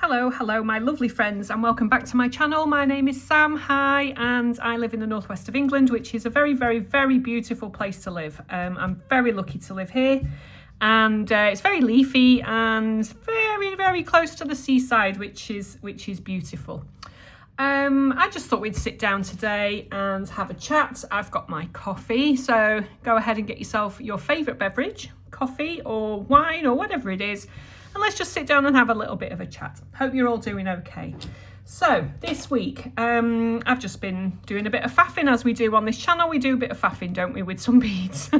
Hello my lovely friends, and welcome back to my channel. My name is Sam, hi, and I live in the northwest of England, which is a very beautiful place to live. I'm very lucky to live here, and it's very leafy and very close to the seaside, which is beautiful. I just thought we'd sit down today and have a chat. I've got my coffee, so go ahead and get yourself your favourite beverage, coffee or wine or whatever it is, and let's just sit down and have a little bit of a chat. Hope you're all doing okay. So this week, I've just been doing a bit of faffing, as we do on this channel. We do a bit of faffing, don't we, with some beads.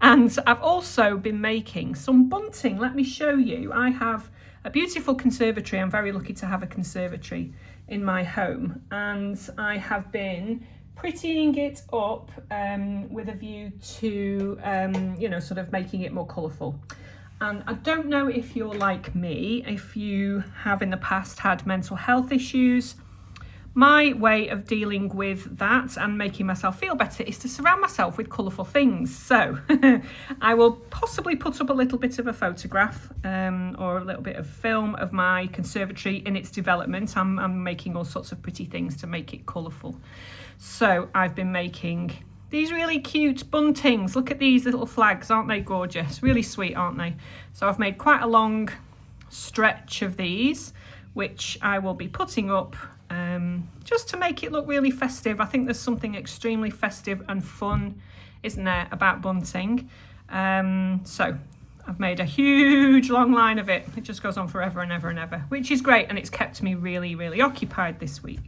And I've also been making some bunting. Let me show you. I have a beautiful conservatory. I'm very lucky to have a conservatory in my home, and I have been prettying it up with a view to, you know, sort of making it more colourful. And I don't know if you're like me, if you have in the past had mental health issues. My way of dealing with that and making myself feel better is to surround myself with colourful things. So I will possibly put up a little bit of a photograph or a little bit of film of my conservatory in its development. I'm making all sorts of pretty things to make it colourful. So I've been making these really cute buntings. Look at these little flags, aren't they gorgeous? Really sweet, aren't they? So I've made quite a long stretch of these, which I will be putting up just to make it look really festive. I think there's something extremely festive and fun, isn't there, about bunting? So I've made a huge long line of it. It just goes on forever and ever and ever, which is great, and it's kept me really occupied this week.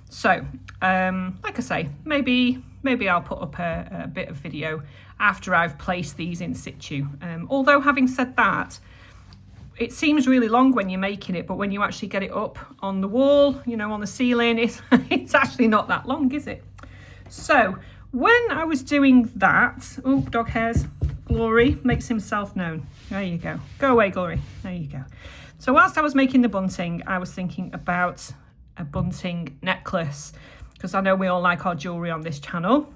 So like I say, maybe I'll put up a bit of video after I've placed these in situ. Although having said that, it seems really long when you're making it, but when you actually get it up on the wall, you know, on the ceiling, it's actually not that long, is it? So when I was doing that, oh, dog hairs, Glory makes himself known. There you go. Go away, Glory. There you go. So whilst I was making the bunting, I was thinking about a bunting necklace, because I know we all like our jewellery on this channel.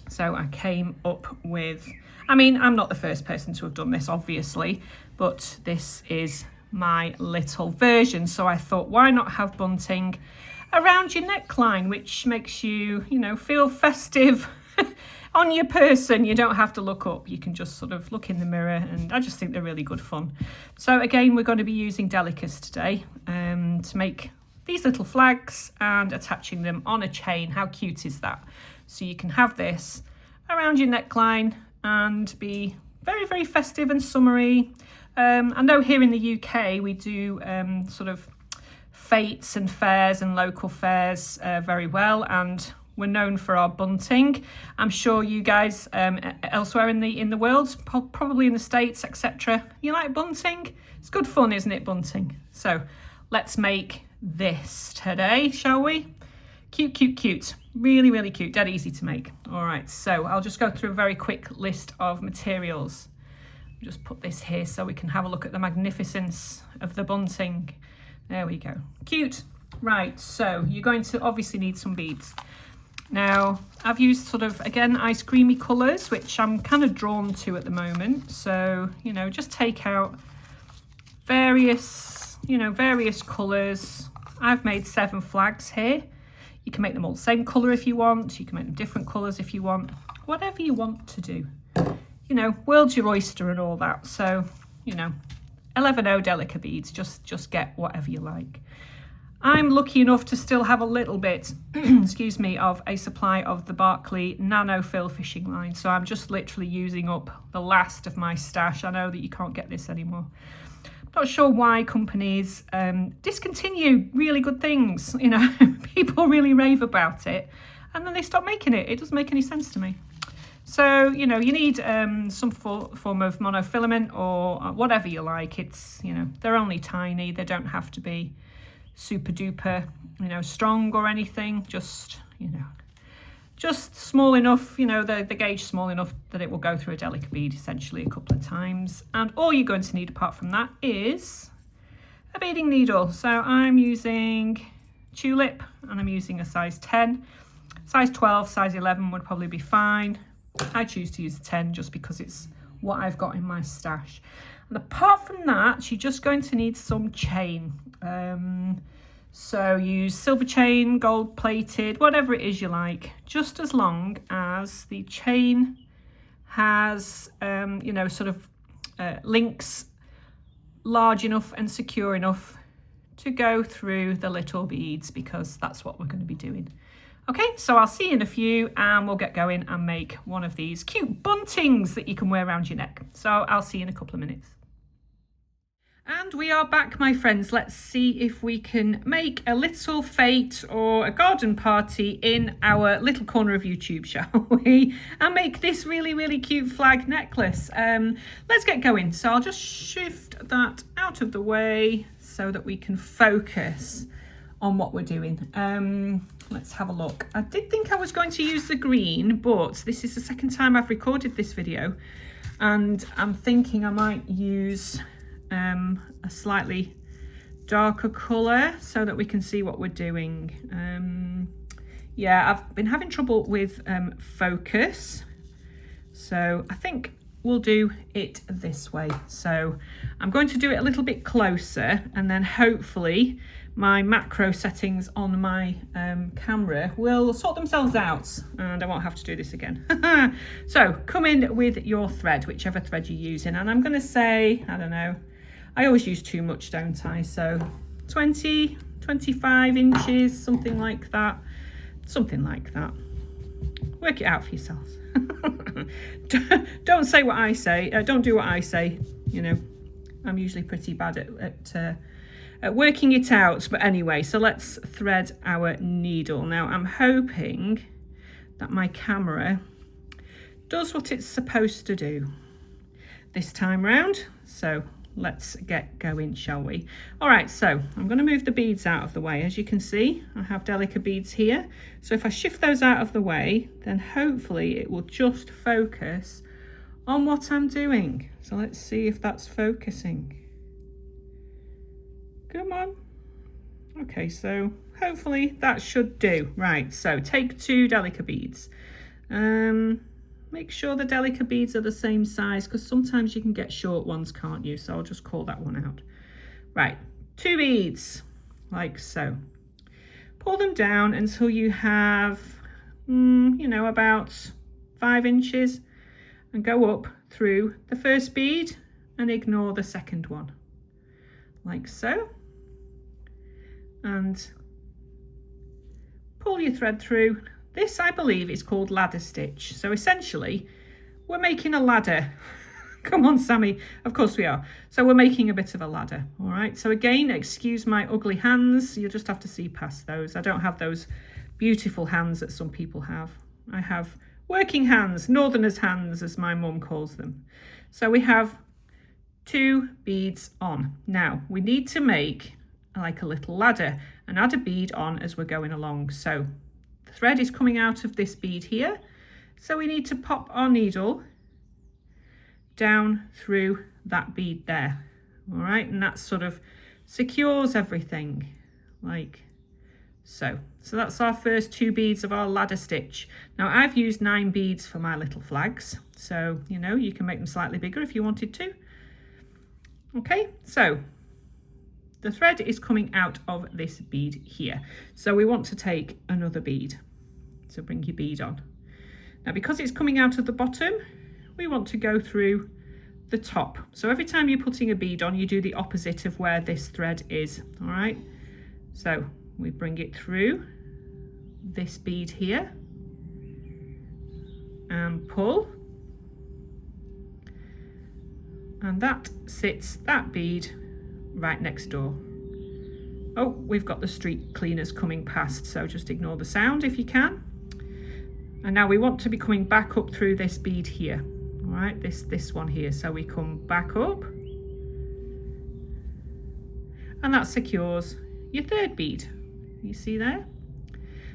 So I came up with, I mean, I'm not the first person to have done this, obviously, but this is my little version. So I thought, why not have bunting around your neckline, which makes you, you know, feel festive on your person. You don't have to look up. You can just sort of look in the mirror, and I just think they're really good fun. So again, we're going to be using Delicas today to make these little flags and attaching them on a chain. How cute is that? So you can have this around your neckline and be very festive and summery. I know here in the UK we do sort of fetes and fairs and local fairs very well, and we're known for our bunting. I'm sure you guys elsewhere in the world, probably in the States, etc., you like bunting. It's good fun, isn't it, bunting? So let's make this today, shall we? Cute. Really cute, dead easy to make. All right, so I'll just go through a very quick list of materials. Just put this here so we can have a look at the magnificence of the bunting. There we go. Cute. Right, so you're going to obviously need some beads. Now, I've used sort of, again, ice creamy colours, which I'm kind of drawn to at the moment. So, you know, just take out various colours. I've made 7 flags here. You can make them all the same colour if you want. You can make them different colours if you want. Whatever you want to do. You know, world's your oyster and all that. So, you know, 11 Delica beads, just get whatever you like. I'm lucky enough to still have a little bit, excuse me, of a supply of the Barkley Nano Fill fishing line. So I'm just literally using up the last of my stash. I know that you can't get this anymore. Not sure why companies discontinue really good things. You know, people really rave about it, and then they stop making it. It doesn't make any sense to me. So, you know, you need some form of monofilament or whatever you like. It's, you know, they're only tiny. They don't have to be super duper, you know, strong or anything. Just, you know, just small enough, you know, the gauge small enough that it will go through a Delica bead essentially a couple of times. And all you're going to need apart from that is a beading needle. So I'm using Tulip, and I'm using a size 10. Size 12, size 11 would probably be fine. I choose to use a 10 just because it's what I've got in my stash. And apart from that, you're just going to need some chain. So use silver chain, gold plated, whatever it is you like, just as long as the chain has, you know, sort of links large enough and secure enough to go through the little beads, because that's what we're going to be doing. Okay, so I'll see you in a few and we'll get going and make one of these cute buntings that you can wear around your neck. So I'll see you in a couple of minutes. And we are back, my friends. Let's see if we can make a little fete or a garden party in our little corner of YouTube, shall we? And make this really, really cute flag necklace. Let's get going. So I'll just shift that out of the way so that we can focus on what we're doing. Let's have a look. I did think I was going to use the green, but this is the second time I've recorded this video, and I'm thinking I might use a slightly darker colour so that we can see what we're doing. Yeah, I've been having trouble with focus, so I think we'll do it this way. So I'm going to do it a little bit closer, and then hopefully my macro settings on my camera will sort themselves out and I won't have to do this again. So come in with your thread, whichever thread you're using, and I'm going to say, I don't know, I always use too much, don't I? So 20, 25 inches, something like that. Something like that. Work it out for yourselves. Don't say what I say. Don't do what I say. You know, I'm usually pretty bad at working it out. But anyway, so let's thread our needle. Now, I'm hoping that my camera does what it's supposed to do this time round. So let's get going, shall we? All right, so I'm going to move the beads out of the way. As you can see, I have delicate beads here. So if I shift those out of the way, then hopefully it will just focus on what I'm doing. So let's see if that's focusing. Come on. Okay, so hopefully that should do. Right, so take 2 delicate beads. Make sure the delicate beads are the same size, because sometimes you can get short ones, can't you? So I'll just call that one out. Right, 2 beads, like so. Pull them down until you have, you know, about 5 inches, and go up through the first bead and ignore the second one, like so. And pull your thread through. This, I believe, is called ladder stitch. So essentially, we're making a ladder. Come on, Sammy. Of course we are. So we're making a bit of a ladder. All right. So again, excuse my ugly hands. You'll just have to see past those. I don't have those beautiful hands that some people have. I have working hands, northerners' hands, as my mum calls them. So we have 2 beads on. Now, we need to make like a little ladder and add a bead on as we're going along. So the thread is coming out of this bead here, so we need to pop our needle down through that bead there. All right, and that sort of secures everything like so. So that's our first 2 beads of our ladder stitch. Now I've used 9 beads for my little flags, so you know, you can make them slightly bigger if you wanted to. Okay, so the thread is coming out of this bead here. So we want to take another bead. So bring your bead on. Now, because it's coming out of the bottom, we want to go through the top. So every time you're putting a bead on, you do the opposite of where this thread is. All right. So we bring it through this bead here and pull. And that sits that bead right next door. Oh, we've got the street cleaners coming past, so just ignore the sound if you can. And now we want to be coming back up through this bead here. All right, this one here. So we come back up, and that secures your 3rd bead. You see there?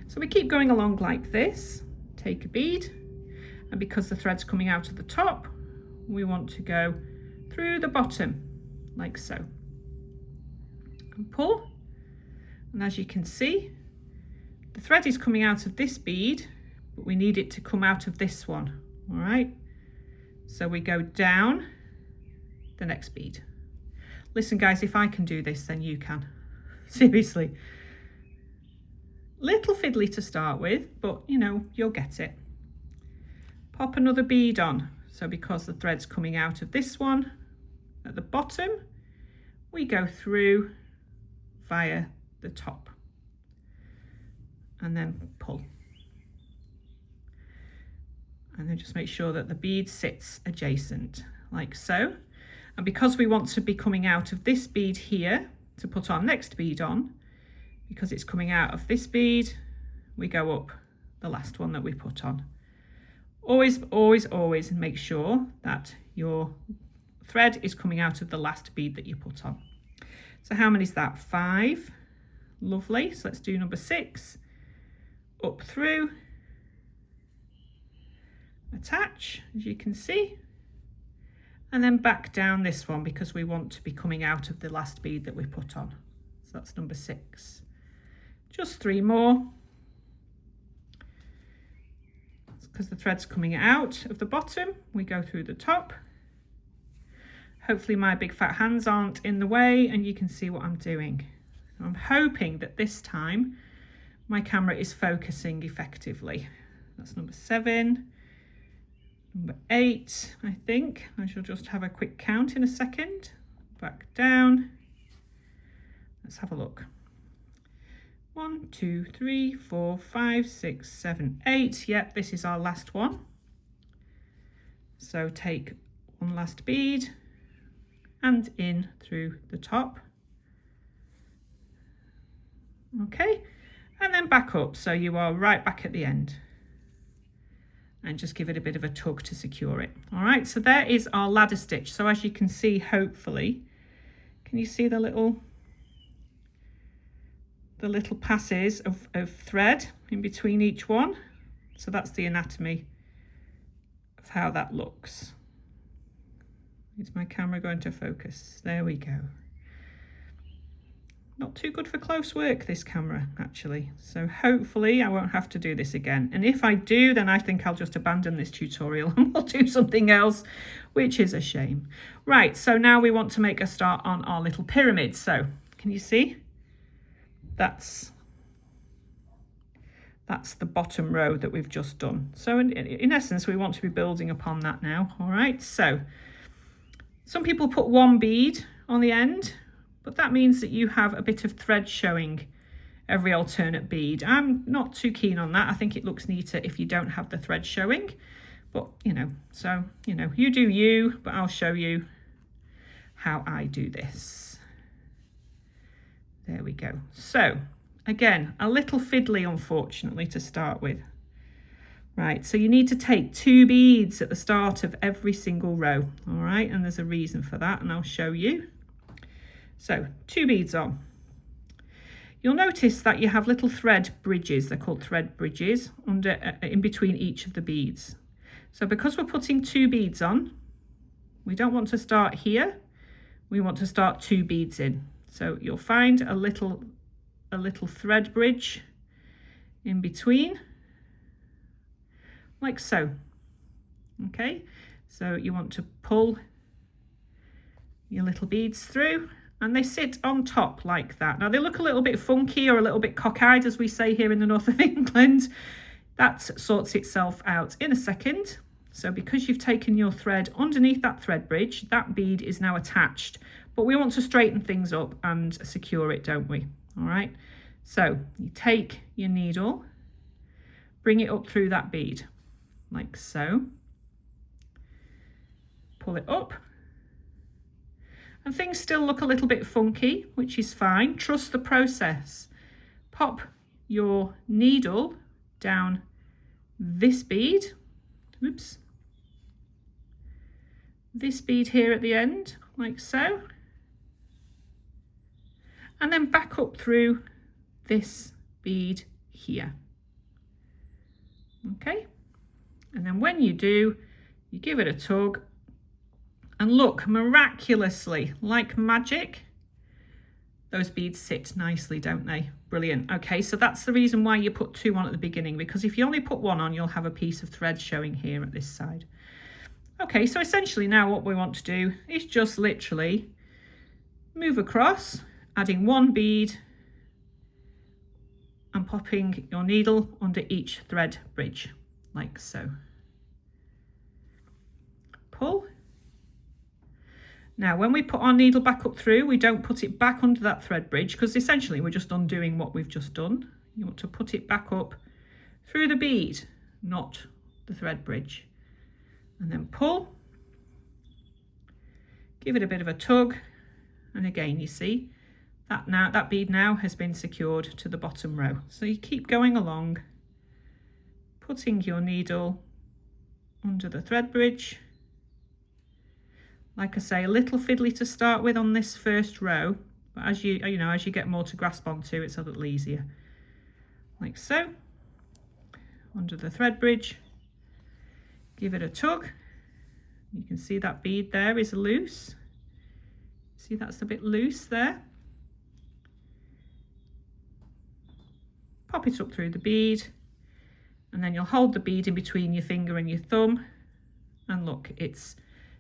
So we keep going along like this. Take a bead, and because the thread's coming out of the top, we want to go through the bottom like so. And pull, and as you can see, the thread is coming out of this bead, but we need it to come out of this one. All right, so we go down the next bead. Listen guys, if I can do this, then you can. Seriously. Little fiddly to start with, but you know, you'll get it. Pop another bead on. So because the thread's coming out of this one at the bottom, we go through via the top and then pull. And then just make sure that the bead sits adjacent, like so. And because we want to be coming out of this bead here to put our next bead on, because it's coming out of this bead, we go up the last one that we put on. Always, always, always make sure that your thread is coming out of the last bead that you put on. So how many is that? 5. Lovely. So let's do number 6. Up through, attach, as you can see, and then back down this one because we want to be coming out of the last bead that we put on. So that's number 6. Just 3 more, because the thread's coming out of the bottom. We go through the top. Hopefully my big fat hands aren't in the way and you can see what I'm doing. I'm hoping that this time my camera is focusing effectively. That's number 7. Number 8, I think. I shall just have a quick count in a second. Back down. Let's have a look. 1, 2, 3, 4, 5, 6, 7, 8. Yep, this is our last one. So take one last bead and in through the top. Okay, and then back up so you are right back at the end. And just give it a bit of a tug to secure it. All right, so there is our ladder stitch. So as you can see, hopefully, can you see the little passes of thread in between each one? So that's the anatomy of how that looks. Is my camera going to focus? There we go. Not too good for close work, this camera, actually. So hopefully I won't have to do this again. And if I do, then I think I'll just abandon this tutorial and we'll do something else, which is a shame. Right, so now we want to make a start on our little pyramid. So can you see? That's the bottom row that we've just done. So in essence, we want to be building upon that now. All right, so some people put 1 bead on the end, but that means that you have a bit of thread showing every alternate bead. I'm not too keen on that. I think it looks neater if you don't have the thread showing, but you know, so you know, you do you, but I'll show you how I do this. There we go. So again, a little fiddly, unfortunately, to start with. Right, so you need to take 2 beads at the start of every single row. All right, and there's a reason for that, and I'll show you. So 2 beads on. You'll notice that you have little thread bridges, they're called thread bridges, in between each of the beads. So because we're putting 2 beads on, we don't want to start here, we want to start 2 beads in. So you'll find a little thread bridge in between, like so. Okay, so you want to pull your little beads through and they sit on top like that. Now they look a little bit funky or a little bit cockeyed, as we say here in the north of England. That sorts itself out in a second. So because you've taken your thread underneath that thread bridge, that bead is now attached, but we want to straighten things up and secure it, don't we? All right, so you take your needle, bring it up through that bead like so, pull it up, and things still look a little bit funky, which is fine. Trust the process. Pop your needle down this bead, oops, this bead here at the end, like so, and then back up through this bead here. Okay, and then when you do, you give it a tug, and look, miraculously, like magic, those beads sit nicely, don't they? Brilliant. Okay, so that's the reason why you put 2 on at the beginning, because if you only put 1 on, you'll have a piece of thread showing here at this side. Okay, so essentially now what we want to do is just literally move across, adding one bead and popping your needle under each thread bridge, like so. Pull. Now when we put our needle back up through, we don't put it back under that thread bridge because essentially we're just undoing what we've just done. You want to put it back up through the bead, not the thread bridge. And then pull. Give it a bit of a tug. And again, you see that bead now has been secured to the bottom row. So you keep going along, putting your needle under the thread bridge. Like I say, a little fiddly to start with on this first row, but as you get more to grasp onto, it's a little easier. Like so, under the thread bridge, give it a tug. You can see that bead there is loose. See, that's a bit loose there. Pop it up through the bead, and then you'll hold the bead in between your finger and your thumb, and look, it's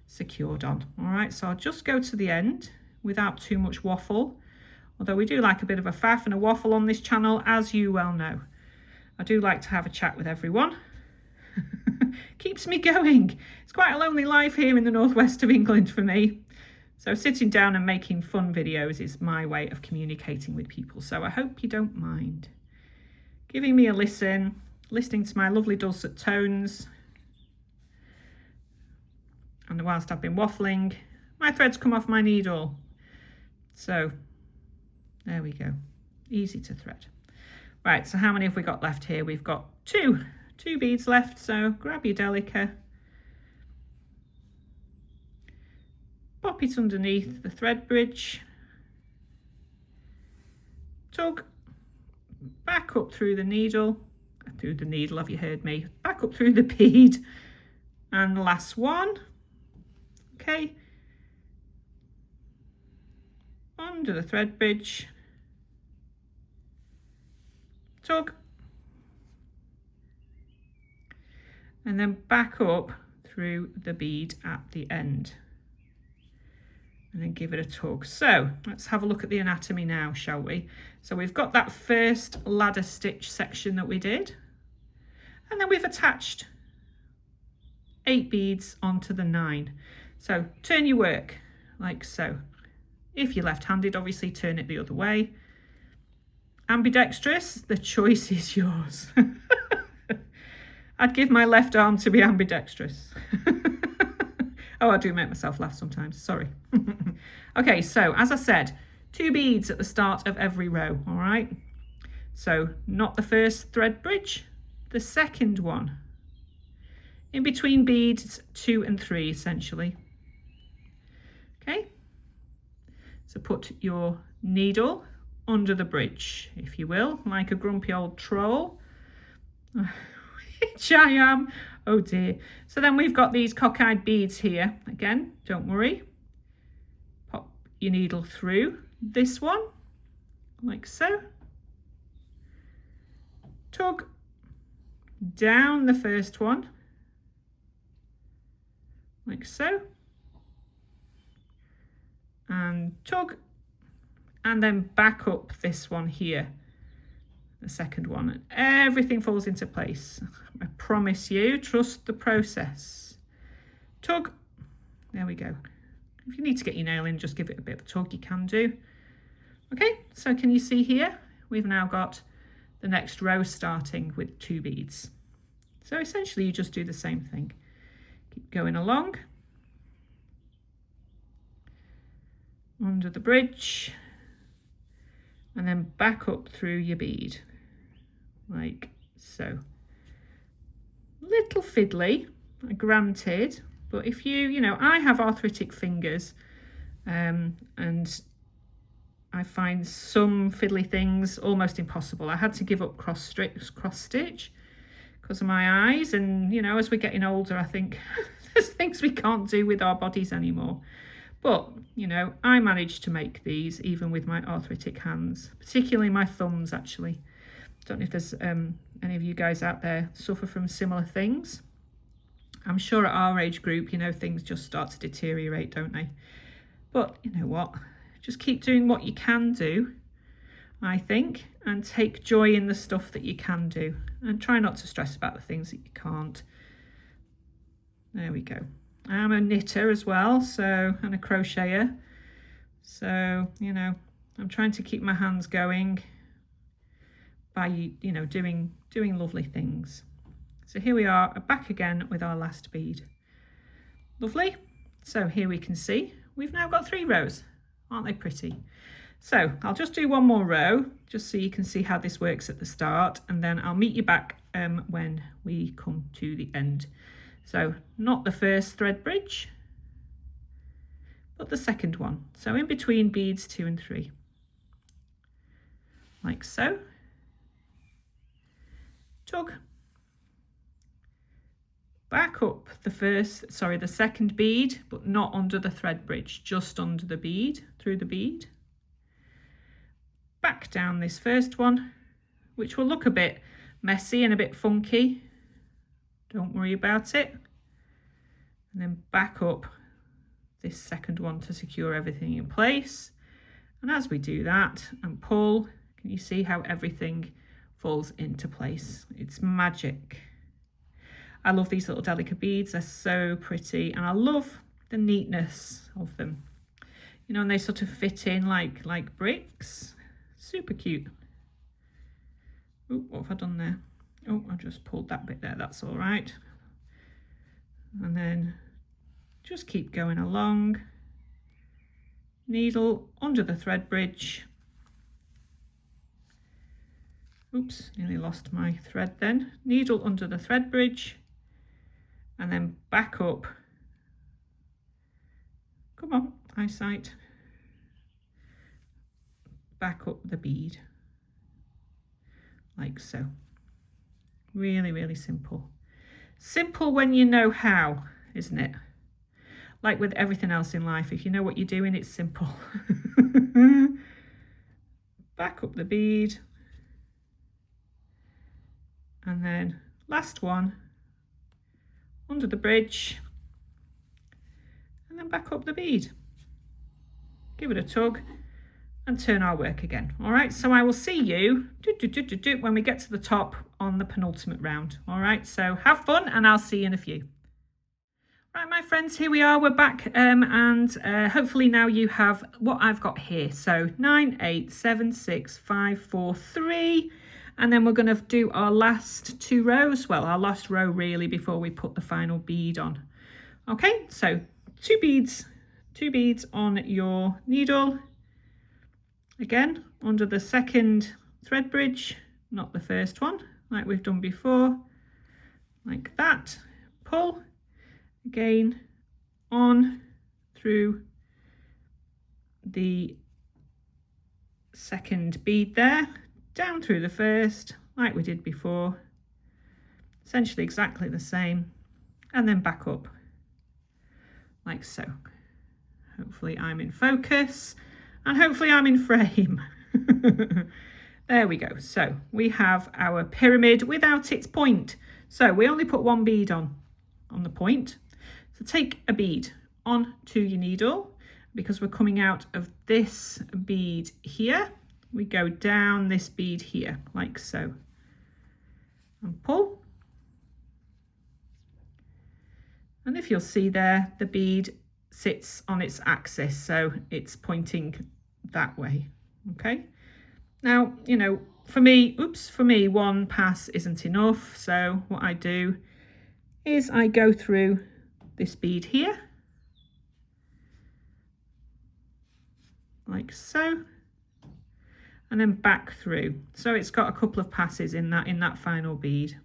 secured on. All right, so I'll just go to the end without too much waffle, although we do like a bit of a faff and a waffle on this channel, as you well know. I do like to have a chat with everyone. Keeps me going. It's quite a lonely life here in the northwest of England for me. So sitting down and making fun videos is my way of communicating with people. So I hope you don't mind giving me a listen, listening to my lovely dulcet tones. And whilst I've been waffling, my threads come off my needle. So there we go. Easy to thread. Right, so how many have we got left here? We've got two beads left. So grab your delica. Pop it underneath the thread bridge, tug, back up through the needle, have you heard me? Back up through the bead, and the last one, okay, under the thread bridge, tug, and then back up through the bead at the end. And then give it a tug. So let's have a look at the anatomy now, shall we? So we've got that first ladder stitch section that we did, and then we've attached 8 beads onto the 9. So turn your work like so. If you're left-handed, obviously turn it the other way. Ambidextrous, the choice is yours. I'd give my left arm to be ambidextrous. Oh, I do make myself laugh sometimes, sorry. Okay, so as I said, 2 beads at the start of every row, all right? So not the first thread bridge, the second one. In between beads 2 and 3, essentially. Okay, so put your needle under the bridge, if you will, like a grumpy old troll. Which I am. Oh dear. So then we've got these cockeyed beads here. Again, don't worry. Pop your needle through this one, like so. Tug down the first one, like so. And tug, and then back up this one here. The second one, and everything falls into place. I promise you, trust the process. Tug, there we go. If you need to get your nail in, just give it a bit of a tug, you can do. Okay, so can you see here? We've now got the next row starting with 2 beads. So essentially you just do the same thing. Keep going along. Under the bridge. And then back up through your bead, like so. Little fiddly, granted, but if you know, I have arthritic fingers, and I find some fiddly things almost impossible. I had to give up cross stitch because of my eyes, and you know, as we're getting older, I think there's things we can't do with our bodies anymore. But, you know, I managed to make these even with my arthritic hands, particularly my thumbs, actually. Don't know if there's any of you guys out there suffer from similar things. I'm sure at our age group, you know, things just start to deteriorate, don't they? But you know what? Just keep doing what you can do, I think, and take joy in the stuff that you can do, and try not to stress about the things that you can't. There we go. I'm a knitter as well, so, and a crocheter. So, you know, I'm trying to keep my hands going by, you know, doing lovely things. So here we are back again with our last bead. Lovely. So here we can see we've now got 3 rows. Aren't they pretty? So I'll just do one more row just so you can see how this works at the start, and then I'll meet you back when we come to the end. So not the first thread bridge, but the second one. So in between beads 2 and 3, like so. Tug. Back up the second bead, but not under the thread bridge, just under the bead, through the bead. Back down this first one, which will look a bit messy and a bit funky. Don't worry about it. And then back up this second one to secure everything in place. And as we do that and pull, can you see how everything falls into place? It's magic. I love these little delicate beads. They're so pretty, and I love the neatness of them. You know, and they sort of fit in like bricks. Super cute. Oh, what have I done there? Oh, I just pulled that bit there. That's all right. And then just keep going along. Needle under the thread bridge. Oops, nearly lost my thread then. Needle under the thread bridge, and then back up. Come on, eyesight. Back up the bead, like so. Really, really simple. Simple when you know how, isn't it? Like with everything else in life, if you know what you're doing, it's simple. Back up the bead. And then last one, under the bridge, and then back up the bead. Give it a tug and turn our work again. All right, so I will see you when we get to the top on the penultimate round. All right, so have fun, and I'll see you in a few. Right, my friends, here we are, we're back, and hopefully now you have what I've got here. So 9, 8, 7, 6, 5, 4, 3, and then we're going to do our last 2 rows, well, our last row really, before we put the final bead on. Okay, so 2 beads on your needle, again under the second thread bridge, not the first one, like we've done before, like that. Pull again on through the second bead there, down through the first, like we did before, essentially exactly the same, and then back up like so. Hopefully I'm in focus, and hopefully I'm in frame. There we go. So we have our pyramid without its point. So we only put 1 bead on the point. So take a bead onto your needle, because we're coming out of this bead here. We go down this bead here, like so, and pull. And if you'll see there, the bead sits on its axis, so it's pointing that way. Okay. Now, you know, for me, 1 pass isn't enough. So what I do is I go through this bead here, like so, and then back through. So it's got a couple of passes in that final bead,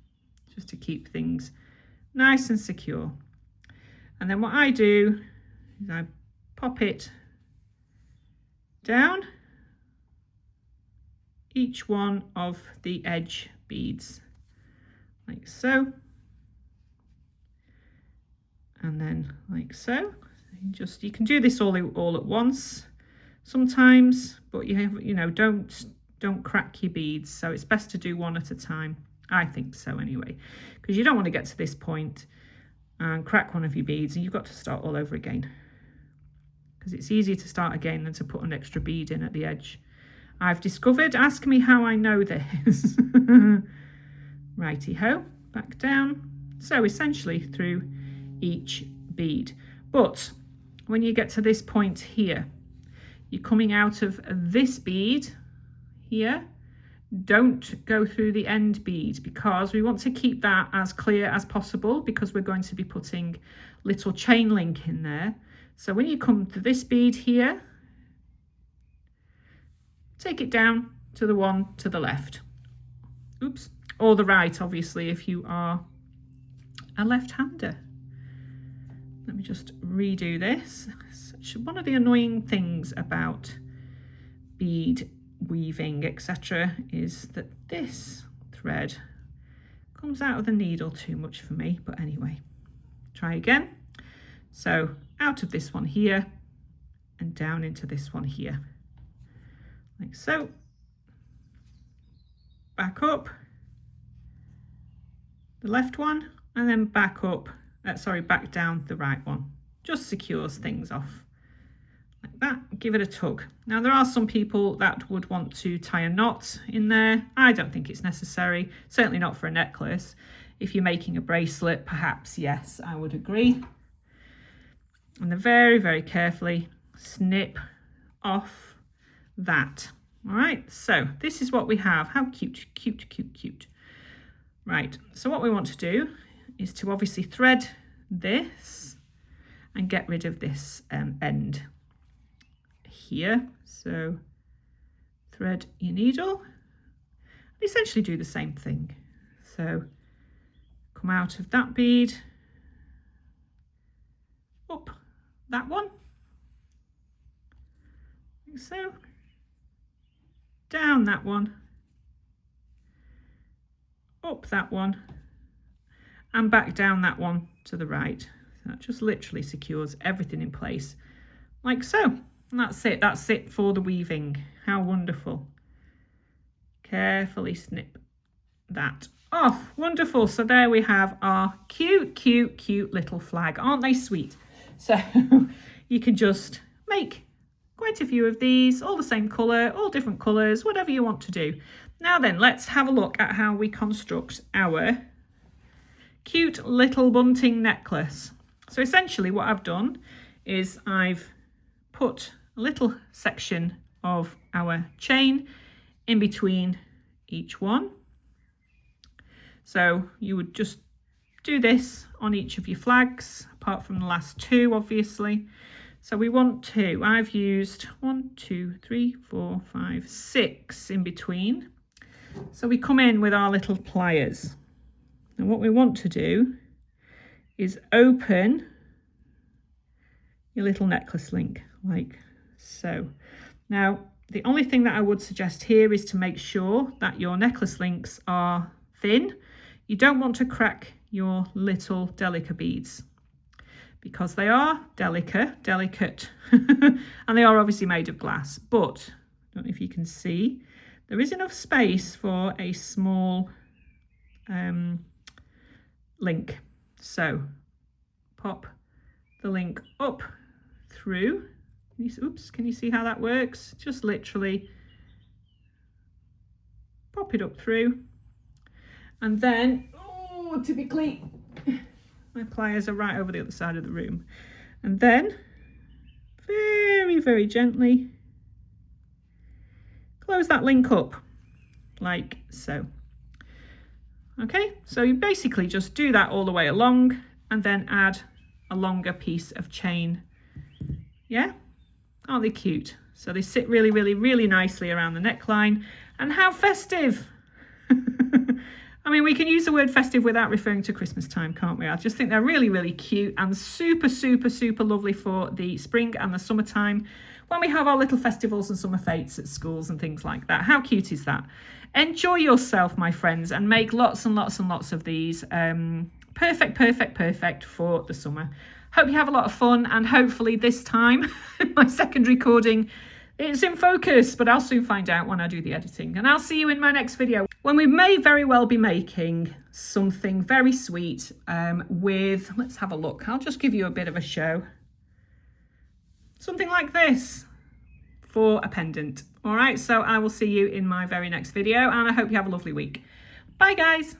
just to keep things nice and secure. And then what I do is I pop it down each one of the edge beads, like so, and then like so. You can do this all at once sometimes, but you know, don't crack your beads, so it's best to do one at a time. I think so anyway, because you don't want to get to this point and crack one of your beads, and you've got to start all over again, because it's easier to start again than to put an extra bead in at the edge. I've discovered. Ask me how I know this. Righty-ho, back down. So essentially through each bead. But when you get to this point here, you're coming out of this bead here. Don't go through the end bead, because we want to keep that as clear as possible, because we're going to be putting little chain link in there. So when you come to this bead here, take it down to the one to the left. Oops. Or the right, obviously, if you are a left-hander. Let me just redo this. One of the annoying things about bead weaving, etc., is that this thread comes out of the needle too much for me. But anyway, try again. So out of this one here and down into this one here, like so. Back up the left one, and then back up, back down the right one. Just secures things off like that. Give it a tug. Now there are some people that would want to tie a knot in there. I don't think it's necessary, certainly not for a necklace. If you're making a bracelet, perhaps, yes, I would agree. And then very, very carefully snip off that. All right, so this is what we have. How cute, cute, cute, cute. Right, so what we want to do is to obviously thread this and get rid of this end here. So thread your needle, essentially do the same thing. So come out of that bead, up that one, like so, down that one, up that one, and back down that one to the right. So that just literally secures everything in place like so. And that's it for the weaving. How wonderful. Carefully snip that off. Wonderful. So there we have our cute, cute, cute little flag. Aren't they sweet? So you can just make quite a few of these, all the same colour, all different colours, whatever you want to do. Now then, let's have a look at how we construct our cute little bunting necklace. So essentially what I've done is I've put a little section of our chain in between each one. So you would just do this on each of your flags, apart from the last two, obviously. So we want to, I've used 1, 2, 3, 4, 5, 6 in between. So we come in with our little pliers. And what we want to do is open your little necklace link, like so. Now, the only thing that I would suggest here is to make sure that your necklace links are thin. You don't want to crack your little delicate beads, because they are delicate, and they are obviously made of glass. But I don't know if you can see, there is enough space for a small link. So pop the link up through. Oops, can you see how that works? Just literally pop it up through, and then, oh, typically my pliers are right over the other side of the room, and then very, very gently close that link up like so. Okay, so you basically just do that all the way along, and then add a longer piece of chain. Yeah, aren't they cute? So they sit really, really, really nicely around the neckline. And how festive! I mean, we can use the word festive without referring to Christmas time, can't we? I just think they're really, really cute and super, super, super lovely for the spring and the summertime, when we have our little festivals and summer fetes at schools and things like that. How cute is that? Enjoy yourself, my friends, and make lots and lots and lots of these. Perfect, perfect, perfect for the summer. Hope you have a lot of fun, and hopefully this time, my second recording, It's in focus, but I'll soon find out when I do the editing. And I'll see you in my next video, when we may very well be making something very sweet with, let's have a look. I'll just give you a bit of a show. Something like this for a pendant. All right, so I will see you in my very next video, and I hope you have a lovely week. Bye, guys.